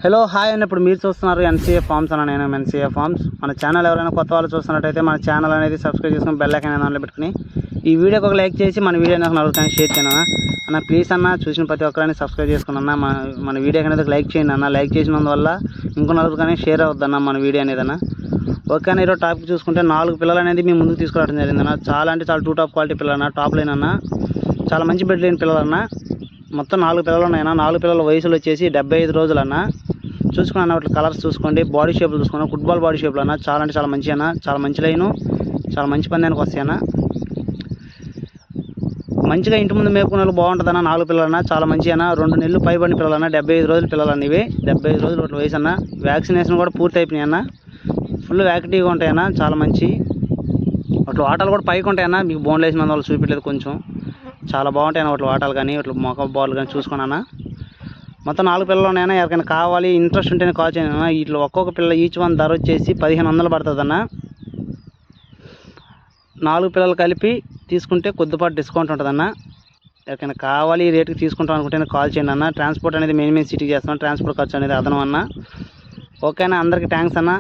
Hello hi అని ఇప్పుడు మీరు చూస్తున్నారు ఎన్సీఏ ఫార్మ్స్ అన్న. నేను ఎన్సీఏ ఫార్మ్స్. మన ఛానల్ ఎవరైనా కొత్త వాళ్ళు చూస్తున్నట్టయితే మన ఛానల్ అనేది సబ్స్క్రైబ్ చేసుకుని బెల్ ఐకాన్ దాంట్లో పెట్టుకుని ఈ వీడియోకి ఒక లైక్ చేసి మన వీడియోని నలుగురికి షేర్ చేయను అన్న. ప్లీజ్ అన్న, చూసిన ప్రతి ఒక్కరిని సబ్స్క్రైబ్ చేసుకున్నా మన వీడియోకి అనేది లైక్ చేయండి అన్న. లైక్ చేసినందువల్ల ఇంకో నలుగురికి షేర్ అవుద్దన్న మన వీడియో అనేది అన్న. ఓకే అన్న, ఈరోజు టాపిక్ చూసుకుంటే 4 పిల్లలు అనేది మీ ముందుకు తీసుకురావడం జరిగిందన్న. చాలా అంటే చాలా టాప్ క్వాలిటీ పిల్లలు అన్న, టాప్ లైన్ అన్న, చాలా మంచి బెడ్ లేని పిల్లలు అన్న. మొత్తం 4 పిల్లలు ఉన్నాయన్న. 4 పిల్లల వయసులు వచ్చేసి 75 రోజులు అన్న. చూసుకున్న వాటి కలర్స్ చూసుకోండి, బాడీ షేప్లు చూసుకోండి, ఫుట్బాల్ బాడీ షేప్లో అన్న. చాలా అంటే చాలా మంచి అన్న, చాలా మంచి లైను, చాలా మంచి పందానికి వస్తాయి అన్న. మంచిగా ఇంటి ముందు మేపుకునే వాళ్ళు బాగుంటుంది అన్న. 4 పిల్లలు అన్న, చాలా మంచి అన్న. 2 నెలలు పైబడిన పిల్లలు అన్న. 75 రోజుల పిల్లలు అన్న. ఇవి 75 రోజులు ఒకటి వయసు అన్న. వ్యాక్సినేషన్ కూడా పూర్తి అయిపోయినాయి అన్న. ఫుల్ యాక్టివ్గా ఉంటాయన్న, చాలా మంచి. వాటి ఆటలు కూడా పైకి ఉంటాయన్న. మీకు బోన్లు వేసిన వాళ్ళు చూపించలేదు, కొంచెం చాలా బాగుంటాయి అన్న. వాటి ఆటలు కానీ వాటి మొక్క బాల్ కానీ చూసుకున్నా. మొత్తం 4 పిల్లలు ఉన్నాయన్న. ఎవరికైనా కావాలి, ఇంట్రెస్ట్ ఉంటేనే కాల్ చేయండి అన్న. వీటిలో ఒక్కొక్క పిల్ల ఈచ్ వన్ ధర వచ్చేసి 1500 పడుతుంది అన్న. 4 పిల్లలు కలిపి తీసుకుంటే కొద్దిపాటు డిస్కౌంట్ ఉంటుంది అన్న. ఎవరికైనా కావాలి, ఈ రేటుకి తీసుకుంటాం అనుకుంటే కాల్ చేయండి అన్న. ట్రాన్స్పోర్ట్ అనేది మెయిన్ సిటీకి చేస్తాం. ట్రాన్స్పోర్ట్ ఖర్చు అనేది అదనం అన్న. ఓకేనా, అందరికీ థ్యాంక్స్ అన్న.